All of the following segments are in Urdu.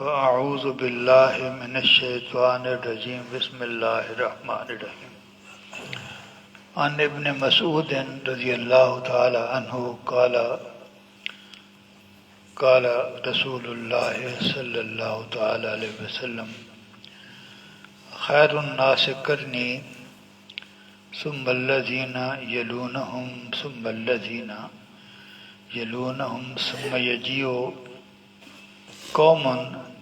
أعوذ بالله من الشيطان الرجيم بسم الله الرحمن الرحيم عن ابن مسعود رضي الله تعالى عنه قال رسول الله صلى الله تعالى عليه وسلم خير الناس قرني ثم الذين يلونهم ثم الذين يلونهم ثم يجيء قوم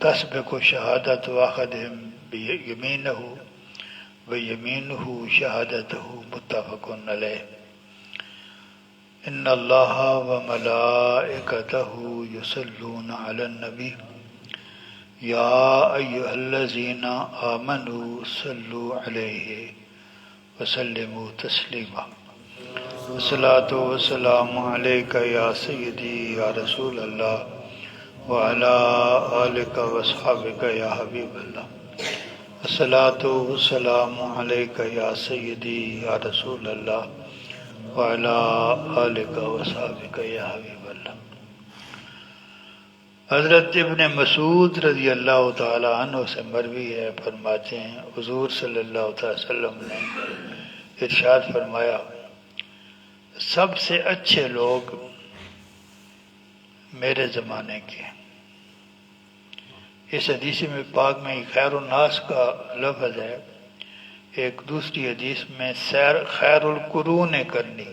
تسبق شهادة أحدهم بيمينه ويمينه شهادته متفق عليه إن الله وملائكته يصلون على النبي يا أيها الذين آمنوا صلوا عليه وسلموا تسليما الصلاة والسلام عليك يا سيدي يا رسول الله وعلى آلك وصحبك يا حبيب الله الصلاة والسلام عليك يا سيدي يا رسول الله وعلى آلك وصحبك یا حبیب اللہ۔ حضرت ابن مسعود رضی اللہ تعالی عنہ سے مروی ہے، فرماتے ہیں حضور صلی اللہ علیہ وسلم نے ارشاد فرمایا سب سے اچھے لوگ میرے زمانے کے۔ اس حدیث میں پاک میں خیر الناس کا لفظ ہے، ایک دوسری حدیث میں خیر القرون کرنی،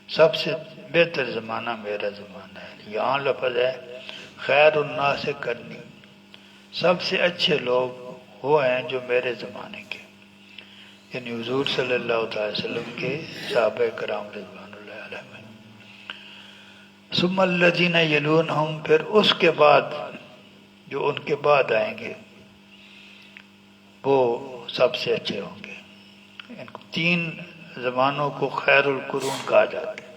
سب سے بہتر زمانہ میرا زمانہ ہے۔ یہاں لفظ ہے خیر الناس کرنی، سب سے اچھے لوگ وہ ہیں جو میرے زمانے کے، یعنی حضور صلی اللہ علیہ وسلم کے صحابہ کرام رضوان اللہ علیہ۔ ثم الذین یلونہم، پھر اس کے بعد جو ان کے بعد آئیں گے وہ سب سے اچھے ہوں گے۔ ان تین زمانوں کو خیر القرون کہا جاتا ہے۔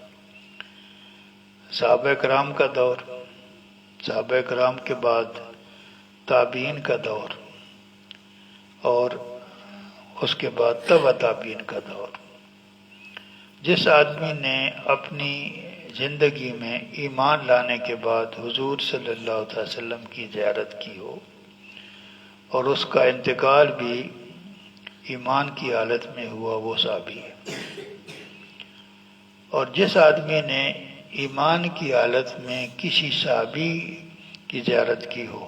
صحابہ کرام کا دور، صحابہ کرام کے بعد تابعین کا دور، اور اس کے بعد تبع تابعین کا دور۔ جس آدمی نے اپنی زندگی میں ایمان لانے کے بعد حضور صلی اللہ علیہ وسلم کی زیارت کی ہو اور اس کا انتقال بھی ایمان کی حالت میں ہوا، وہ صحابی ہے۔ اور جس آدمی نے ایمان کی حالت میں کسی صحابی کی زیارت کی ہو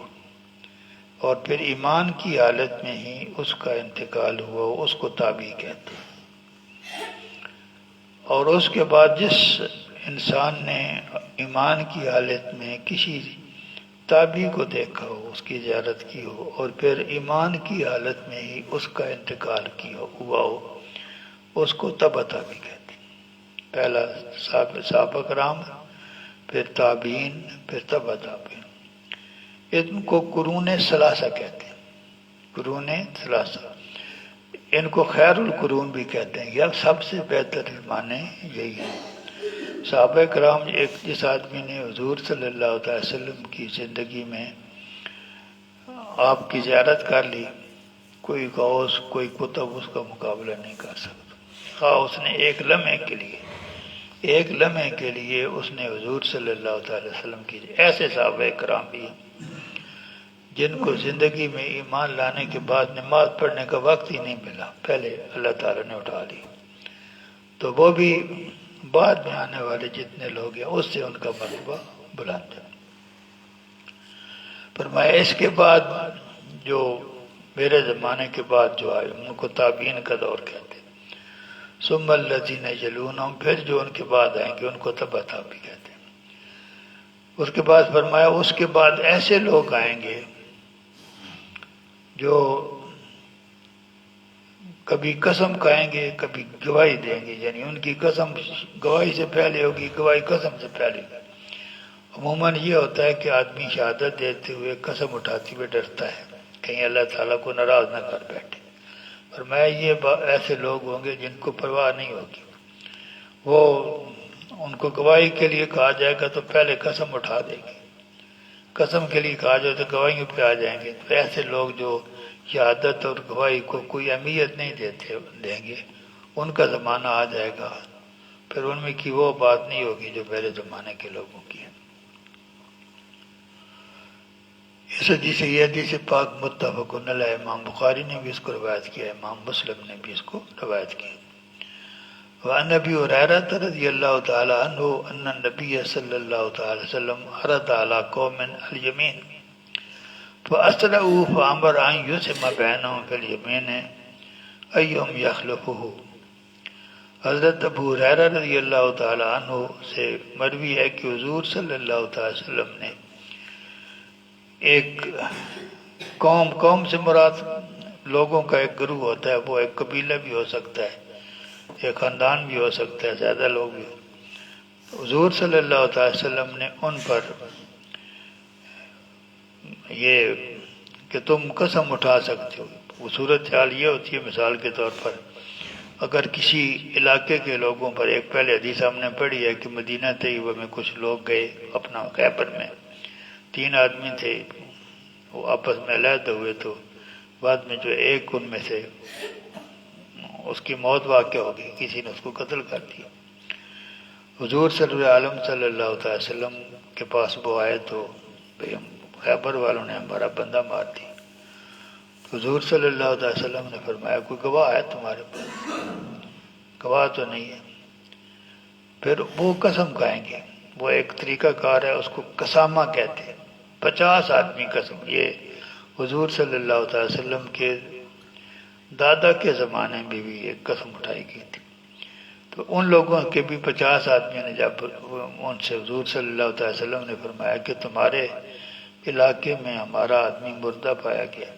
اور پھر ایمان کی حالت میں ہی اس کا انتقال ہوا، اس کو تابعی کہتے ہیں۔ اور اس کے بعد جس انسان نے ایمان کی حالت میں کسی تابعی کو دیکھا ہو، اس کی زیارت کی ہو اور پھر ایمان کی حالت میں ہی اس کا انتقال ہوا ہو، اس کو تبع تابعی کہتے ہیں۔ پہلا صحابہ کرام، پھر تابعین، پھر تبع تابعین۔ ان کو قرون ثلاثہ کہتے ہیں، قرون ثلاثہ۔ ان کو خیر القرون بھی کہتے ہیں، یا سب سے بہتر معنی یہی ہے۔ صحابہ کرام، ایک جس آدمی نے حضور صلی اللہ علیہ وسلم کی زندگی میں آپ کی زیارت کر لی، کوئی غوث، کوئی قطب اس کا مقابلہ نہیں کر سکتا۔ خواہ اس نے ایک لمحے کے لیے اس نے حضور صلی اللہ علیہ وسلم کی، ایسے صحابہ کرام بھی ہیں جن کو زندگی میں ایمان لانے کے بعد نماز پڑھنے کا وقت ہی نہیں ملا، پہلے اللہ تعالیٰ نے اٹھا لی، تو وہ بھی بعد میں آنے والے جتنے لوگ ہیں اس سے ان کا مرتبہ بلند ہے۔ فرمایا اس کے بعد جو میرے زمانے کے بعد جو آئے ان کو تابعین کا دور کہتے ہیں۔ ثم الذین یلونہم، پھر جو ان کے بعد آئیں گے ان کو تبع تابعی کہتے ہیں۔ اس کے بعد فرمایا اس کے بعد ایسے لوگ آئیں گے جو کبھی قسم کھائیں گے، کبھی گواہی دیں گے، یعنی ان کی قسم گواہی سے پہلے ہوگی، گواہی قسم سے پہلے ہوگی۔ عموماً یہ ہوتا ہے کہ آدمی شہادت دیتے ہوئے قسم اٹھاتے ہوئے ڈرتا ہے کہیں اللہ تعالیٰ کو ناراض نہ کر بیٹھے، اور یہ ایسے لوگ ہوں گے جن کو پرواہ نہیں ہوگی، وہ ان کو گواہی کے لیے کہا جائے گا تو پہلے قسم اٹھا دیں گے، قسم کے لیے کہا جائے تو گواہیوں پہ آ جائیں گے۔ تو ایسے لوگ جو شہادت اور گواہی کو کوئی اہمیت نہیں دیں گے، ان کا زمانہ آ جائے گا، پھر ان میں کی وہ بات نہیں ہوگی جو میرے زمانے کے لوگوں کی ہے۔ اس حدیث یہ حدیث پاک متفق علیہ، امام بخاری نے بھی اس کو روایت کیا ہے، امام مسلم نے بھی اس کو روایت کیا۔ وعن ابی ہریرہ رضی اللہ تعالی عنہ ان النبی صلی اللہ تعالی وسلم عرض علی قوم الیمین فاسرعوا فامر ان یسم بینہم فی الیمین ایہم یخلفہ۔ حضرت ابو ہریرہ رضی اللہ تعالی عنہ سے مروی ہے کہ حضور صلی اللہ تعالی وسلم نے ایک قوم سے مراد لوگوں کا ایک گروہ ہوتا ہے، وہ ایک قبیلہ بھی ہو سکتا ہے، ایک خاندان بھی ہو سکتا ہے، زیادہ لوگ بھی۔ حضور صلی اللہ تعالی وسلم نے ان پر یہ کہ تم قسم اٹھا سکتے ہو، وہ صورتحال یہ ہوتی ہے مثال کے طور پر اگر کسی علاقے کے لوگوں پر، ایک پہلے حدیث ہم نے پڑھی ہے کہ مدینہ طیبہ میں کچھ لوگ گئے اپنا خیبر میں، 3 آدمی تھے، وہ آپس میں علیحدہ ہوئے، تو بعد میں جو ایک ان میں سے اس کی موت واقع ہو گئی، کسی نے اس کو قتل کر دیا۔ حضور صلی اللہ تعالی وسلم کے پاس وہ آئے تو خیبر والوں نے ہمارا بندہ مار دیا۔ حضور صلی اللہ علیہ وسلم نے فرمایا کوئی گواہ ہے تمہارے پاس؟ گواہ تو نہیں ہے۔ پھر وہ قسم کھائیں گے، وہ ایک طریقہ کار ہے، اس کو قسامہ کہتے ہیں، 50 آدمی قسم۔ یہ حضور صلی اللہ علیہ وسلم کے دادا کے زمانے میں بھی ایک قسم اٹھائی گئی تھی، تو ان لوگوں کے بھی 50 آدمیوں نے جب ان سے حضور صلی اللہ علیہ وسلم نے فرمایا کہ تمہارے علاقے میں ہمارا آدمی مردہ پایا گیا،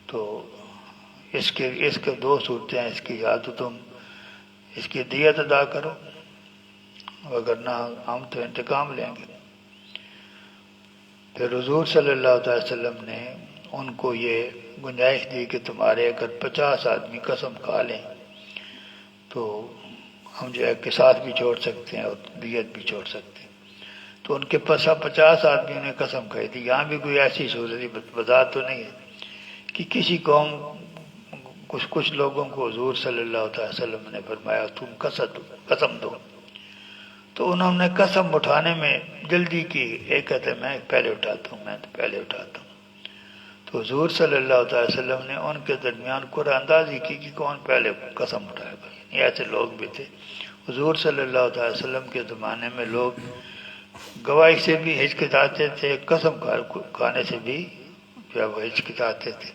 تو اس کے 2 صورتیں ہیں، اس کی یا تو تم اس کی دیت ادا کرو، وگرنہ ہم تو انتقام لیں گے۔ پھر حضور صلی اللہ علیہ وسلم نے ان کو یہ گنجائش دی کہ تمہارے اگر 50 آدمی قسم کھا لیں تو ہم جو ہے قصاص بھی چھوڑ سکتے ہیں اور دیت بھی چھوڑ سکتے ہیں۔ تو ان کے پاس 50 آدمیوں نے قسم کھائی تھی۔ یہاں بھی کوئی ایسی صورت وضاحت تو نہیں ہے کہ کسی قوم کچھ لوگوں کو حضور صلی اللہ علیہ وسلم نے فرمایا تم قسم دو، تو انہوں نے قسم اٹھانے میں جلدی کی، ایک کہتے میں پہلے اٹھاتا ہوں، میں تو پہلے اٹھاتا ہوں۔ تو حضور صلی اللہ علیہ وسلم نے ان کے درمیان قرآن اندازی کی کہ کون پہلے قسم اٹھائے گا۔ یعنی ایسے لوگ بھی تھے حضور صلی اللہ علیہ وسلم کے زمانے میں، لوگ گواہی سے بھی ہچکچاتے تھے، قسم کھانے سے بھی جو وہ ہچکچاتے تھے۔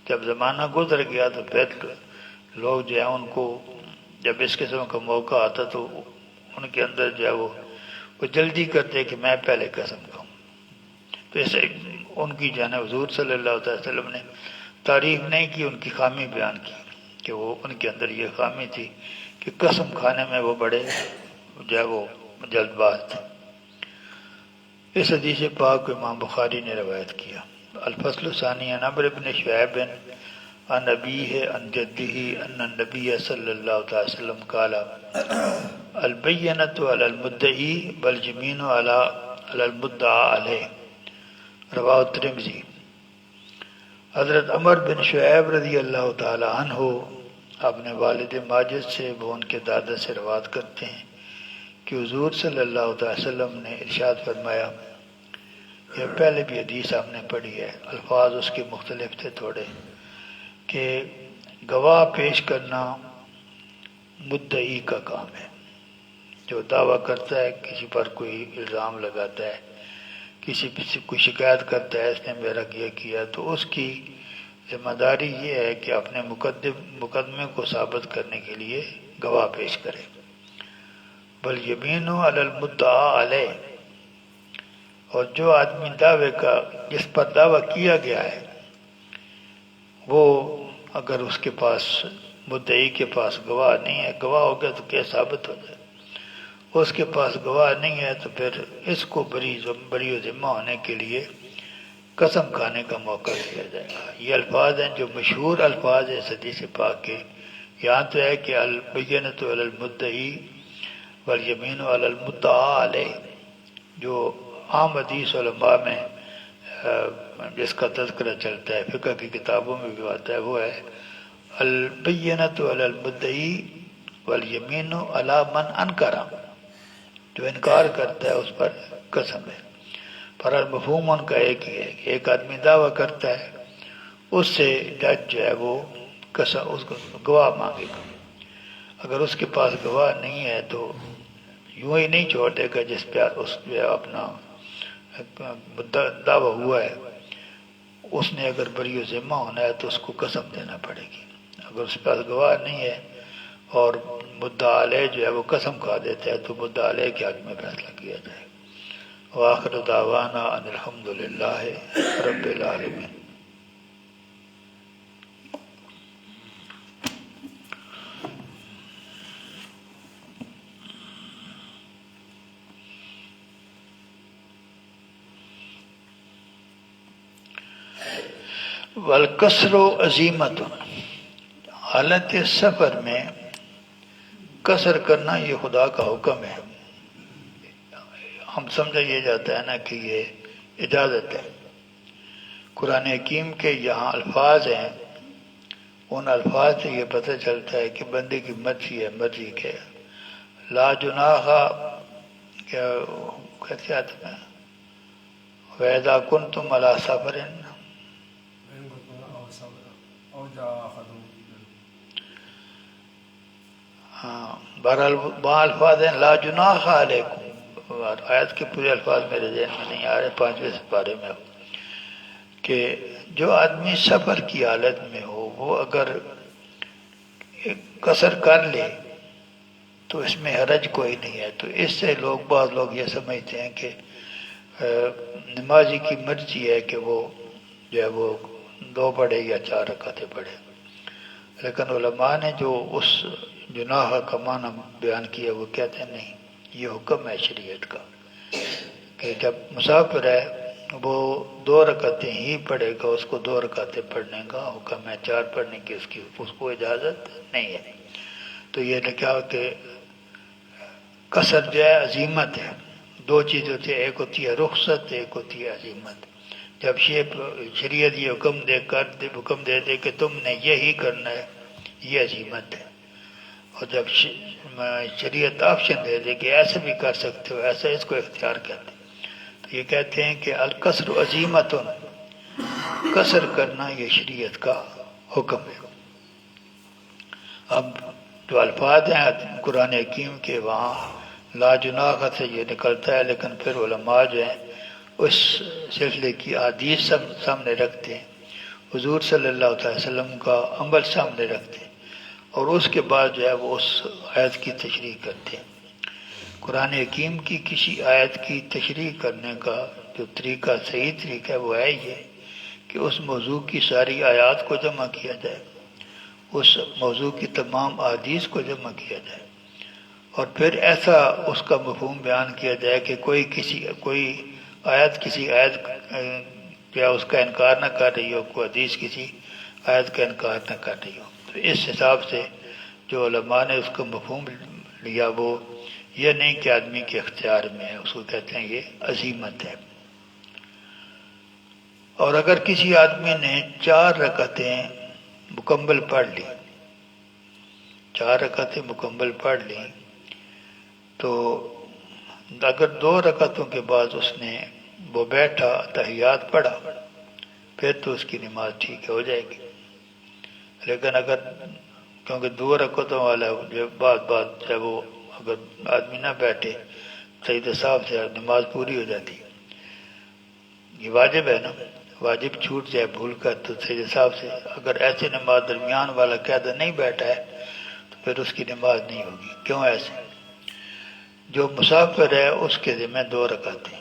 جب زمانہ گزر گیا تو پھر لوگ جو ہے ان کو جب اس قسم کا موقع آتا تو ان کے اندر جو ہے وہ جلدی کرتے کہ میں پہلے قسم کھاؤں۔ تو اسے ان کی جو ہے نا حضور صلی اللہ علیہ وسلم نے تعریف نہیں کی، ان کی خامی بیان کی کہ وہ ان کے اندر یہ خامی تھی کہ قسم کھانے میں وہ بڑے جو ہے وہ جلد باز تھے۔ اس حدیث پاک کو امام بخاری نے روایت کیا۔ الفصل الثانی عن عمرو بن شعیب عن ابیہ عن جدہ ان النبی صلی اللہ علیہ وسلم قال البینۃ علی المدعی والیمین علی المدعی علیہ، رواہ الترمذی۔ حضرت عمر بن شعیب رضی اللہ تعالی عنہ اپنے والد ماجد سے، وہ ان کے دادا سے روایت کرتے ہیں کہ حضور صلی اللہ علیہ وسلم نے ارشاد فرمایا، یہ پہلے بھی حدیث ہم نے پڑھی ہے، الفاظ اس کے مختلف تھے تھوڑے، کہ گواہ پیش کرنا مدعی کا کام ہے، جو دعویٰ کرتا ہے، کسی پر کوئی الزام لگاتا ہے، کسی سے کوئی شکایت کرتا ہے اس نے میرا یہ کیا، تو اس کی ذمہ داری یہ ہے کہ اپنے مقدمے کو ثابت کرنے کے لیے گواہ پیش کرے۔ والیمین علی المدعی علیہ، اور جو آدمی دعوے کا، جس پر دعویٰ کیا گیا ہے، وہ اگر اس کے پاس مدعی کے پاس گواہ نہیں ہے، گواہ ہو گیا تو کیا ثابت ہو جائے، اس کے پاس گواہ نہیں ہے تو پھر اس کو بری و ذمہ ہونے کے لیے قسم کھانے کا موقع دیا جائے گا۔ یہ الفاظ ہیں جو مشہور الفاظ ہیں حدیث پاک کے۔ یہاں تو ہے کہ البینۃ علی المدعی والیمین علی المدعی علیہ، جو عام حدیث علماء میں جس کا تذکرہ چلتا ہے، فقہ کی کتابوں میں بھی آتا ہے، وہ ہے البینۃ علی المدعی والیمین علی من انکر، جو انکار کرتا ہے اس پر قسم ہے۔ پر مفہوم ان کا ایک ہی ہے کہ ایک آدمی دعویٰ کرتا ہے، اس سے جج جو ہے وہ اس کو گواہ مانگے گا، اگر اس کے پاس گواہ نہیں ہے تو یوں ہی نہیں چھوڑ دے گا جس پہ اس جو اپنا دعویٰ ہوا ہے، اس نے اگر بری و ذمہ ہونا ہے تو اس کو قسم دینا پڑے گی، اگر اس کے پاس گواہ نہیں ہے اور مدعا علیہ جو ہے وہ قسم کھا دیتا ہے تو مدعا علیہ کے حق میں فیصلہ کیا جائے گا۔ وآخر دعوانا ان الحمد للہ رب العالمین۔ والکسر عزیمت، حالت سفر میں کسر کرنا یہ خدا کا حکم ہے۔ ہم سمجھا یہ جاتا ہے نا کہ یہ اجازت ہے۔ قرآن حکیم کے یہاں الفاظ ہیں، ان الفاظ سے یہ پتہ چلتا ہے کہ بندے کی مرضی ہے، مرضی کے لا جناح کیا کیسے آتا ہے، وَإِذَا كُنْتُمْ عَلَىٰ سَفَرٍ، ہاں بہرحال الفاظ ہیں لا جناح علیکم، آیت کے پورے الفاظ میرے ذہن میں نہیں آ رہے، 5ویں سپارے میں ہو کہ جو آدمی سفر کی حالت میں ہو وہ اگر قصر کر لے تو اس میں حرج کوئی نہیں ہے۔ تو اس سے بعض لوگ یہ سمجھتے ہیں کہ نمازی کی مرضی ہے کہ وہ جو ہے وہ 2 پڑھے یا 4 رکعتیں پڑھے، لیکن علماء نے جو اس جناح کا معنی بیان کیا وہ کہتے ہیں نہیں، یہ حکم ہے شریعت کا کہ جب مسافر ہے وہ 2 رکعتیں ہی پڑھے گا، اس کو 2 رکعتیں پڑھنے کا حکم ہے، 4 پڑھنے کی اس کو اجازت نہیں ہے۔ تو یہ کیا کہ قصر جو ہے عزیمت ہے، 2 چیز ہوتی ہے، ایک ہوتی ہے رخصت، ایک ہوتی ہے عزیمت۔ جب شریعت یہ حکم دے دے کہ تم نے یہی کرنا ہے، یہ عزیمت ہے، اور جب شریعت آپشن دے دے کہ ایسے بھی کر سکتے ہو، ایسا، اس کو اختیار کہتے ہیں۔ تو یہ کہتے ہیں کہ القصر عزیمت، قصر کرنا یہ شریعت کا حکم ہے۔ اب جو الفاظ ہیں قرآن حکیم کے وہاں لا جناح سے یہ نکلتا ہے، لیکن پھر علماء جو ہیں اس سلسلے کی احادیث سامنے رکھتے ہیں، حضور صلی اللہ علیہ وسلم کا عمل سامنے رکھتے ہیں، اور اس کے بعد جو ہے وہ اس آیت کی تشریح کرتے ہیں۔ قرآن حکیم کی کسی آیت کی تشریح کرنے کا جو طریقہ، صحیح طریقہ ہے وہ ہے یہ کہ اس موضوع کی ساری آیات کو جمع کیا جائے، اس موضوع کی تمام احادیث کو جمع کیا جائے، اور پھر ایسا اس کا مفہوم بیان کیا جائے کہ کوئی آیت کسی آیت یا اس کا انکار نہ کر رہی ہو، کوئی حدیث کسی آیت کا انکار نہ کر رہی ہو۔ تو اس حساب سے جو علماء نے اس کا مفہوم لیا وہ یہ نہیں کہ آدمی کے اختیار میں ہے، اس کو کہتے ہیں یہ عزیمت ہے۔ اور اگر کسی آدمی نے 4 رکعتیں مکمل پڑھ لی، 4 رکعتیں مکمل پڑھ لی، تو اگر 2 رکعتوں کے بعد اس نے وہ بیٹھا تحیات پڑھا پھر تو اس کی نماز ٹھیک ہو جائے گی، لیکن اگر کیونکہ 2 رکعتوں والا بات جب وہ اگر آدمی نہ بیٹھے سجدہ صاحب سے نماز پوری ہو جاتی، یہ واجب ہے نا، واجب چھوٹ جائے بھول کر تو سجدہ صاحب سے اگر ایسے نماز درمیان والا قاعدہ نہیں بیٹھا ہے تو پھر اس کی نماز نہیں ہوگی۔ کیوں ایسے؟ جو مسافر ہے اس کے ذمہ 2 رکعتیں،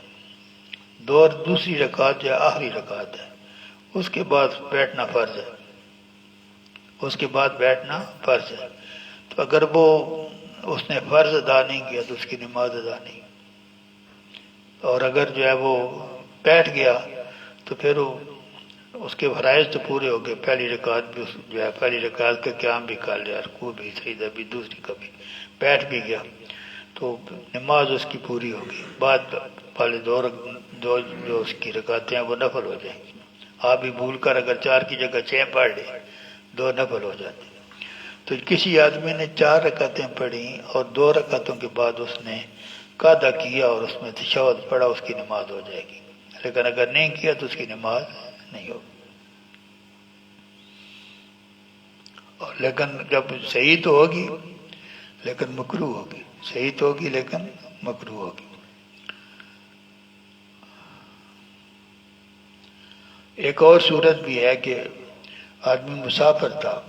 دوسری رکعت جو آخری رکعت ہے، اس کے بعد بیٹھنا فرض ہے، اس کے بعد بیٹھنا فرض ہے۔ تو اگر وہ اس نے فرض ادا نہیں کیا تو اس کی نماز ادا نہیں، اور اگر جو ہے وہ بیٹھ گیا تو پھر اس کے فرائض تو پورے ہو گئے، پہلی رکعت بھی جو ہے پہلی رکعت کا قیام بھی کر لیا، رکوع بھی، سجدہ بھی، دوسری کا بھی، بیٹھ بھی گیا تو نماز اس کی پوری ہوگی، بعد پہلے 2 جو اس کی رکعتیں ہیں وہ نفل ہو جائیں گی۔ آپ بھی بھول کر اگر 4 کی جگہ 6 پڑھ لے 2 نفل ہو جاتے۔ تو کسی آدمی نے 4 رکعتیں پڑھی اور 2 رکعتوں کے بعد اس نے قعدہ کیا اور اس میں تشہد پڑھا، اس کی نماز ہو جائے گی۔ لیکن اگر نہیں کیا تو اس کی نماز نہیں ہوگی. لیکن جب صحیح تو ہوگی لیکن مکروہ ہوگی، صحیح تو ہوگی لیکن مکروہ ہوگی. ایک اور صورت بھی ہے کہ آدمی مسافر تھا،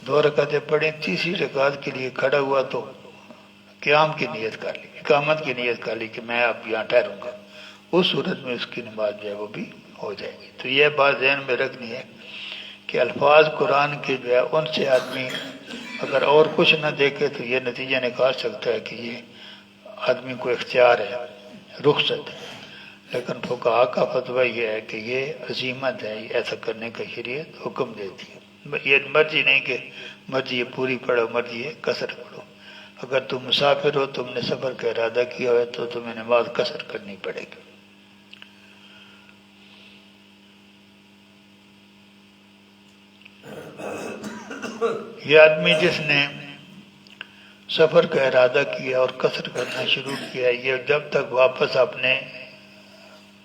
2 رکعتیں پڑھی، تیسری رکعت کے لیے کھڑا ہوا تو قیام کی نیت کر لی، اقامت کی نیت کر لی کہ میں اب یہاں ٹھہروں گا. اس صورت میں اس کی نماز جو ہے وہ بھی ہو جائے گی. تو یہ بات ذہن میں رکھنی ہے کہ الفاظ قرآن کے جو ہے ان سے آدمی اگر اور کچھ نہ دیکھے تو یہ نتیجہ نکال سکتا ہے کہ یہ آدمی کو اختیار ہے، رخصت ہے. لیکن فقہا کا فتویٰ یہ ہے کہ یہ عزیمت ہے، یہ ایسا کرنے کا شریعت حکم دیتی ہے. یہ مرضی نہیں کہ مرضی یہ پوری پڑھو، مرضی یہ قصر پڑھو. اگر تم مسافر ہو، تم نے سفر کا ارادہ کیا ہو تو تمہیں نماز قصر کرنی پڑے گی. یہ آدمی جس نے سفر کا ارادہ کیا اور قصر کرنا شروع کیا، یہ جب تک واپس اپنے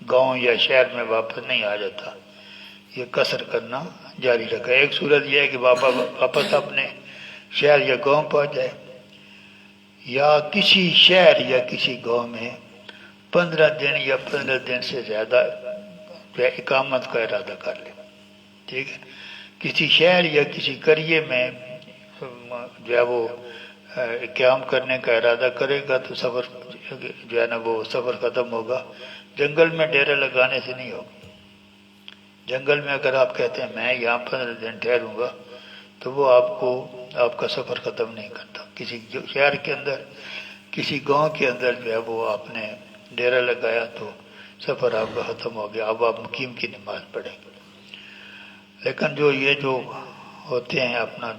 گاؤں یا شہر میں واپس نہیں آ جاتا یہ قصر کرنا جاری رکھا. ایک صورت یہ ہے کہ واپس اپنے شہر یا گاؤں پہنچ جائے، یا کسی شہر یا کسی گاؤں میں 15 دن یا 15 دن سے زیادہ جو ہے اقامت کا ارادہ کر لے. ٹھیک ہے، کسی شہر یا کسی قریے میں جو ہے وہ قیام کرنے کا ارادہ کرے گا تو سفر جو ہے نا وہ سفر ختم ہوگا. جنگل میں ڈیرے لگانے سے نہیں ہوگا. جنگل میں اگر آپ کہتے ہیں میں یہاں 15 دن ٹھہروں گا تو وہ آپ کا سفر ختم نہیں کرتا. کسی شہر کے اندر، کسی گاؤں کے اندر جو ہے وہ آپ نے ڈیرا لگایا تو سفر آپ کا ختم ہو گیا، اب آپ مقیم کی نماز پڑھیں گے. لیکن یہ جو ہوتے ہیں اپنا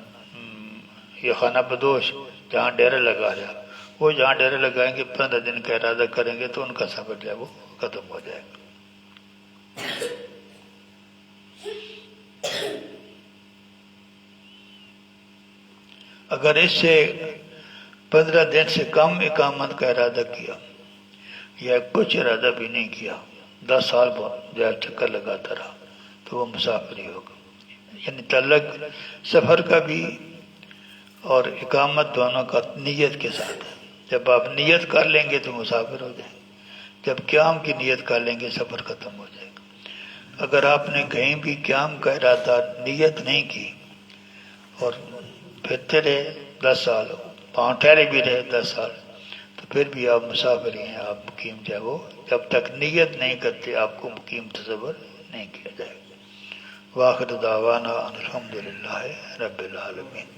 یہ خانہ بدوش جہاں ڈیرا لگا رہا، وہ جہاں ڈیرا لگائیں گے 15 دن کا ارادہ کریں گے تو ان کا سفر جو ہے وہ ختم ہو جائے گا. اگر اس سے 15 دن سے کم اقامت کا ارادہ کیا یا کچھ ارادہ بھی نہیں کیا، 10 سال بعد جو چکر لگاتا رہا تو وہ مسافر ہی ہوگا. یعنی تعلق سفر کا بھی اور اقامت دونوں کا نیت کے ساتھ ہے. جب آپ نیت کر لیں گے تو مسافر ہو جائیں گے، جب قیام کی نیت کر لیں گے سفر ختم ہو جائے گا. اگر آپ نے کہیں بھی قیام کا ارادہ نیت نہیں کی اور پھرتے رہے 10 سال، پاؤں ٹھہرے بھی رہے 10 سال، تو پھر بھی آپ مسافر ہی ہیں. آپ مقیم جو ہے وہ جب تک نیت نہیں کرتے آپ کو مقیم تصور نہیں کیا جائے گا. وآخر دعوانا الحمدللہ رب العالمین.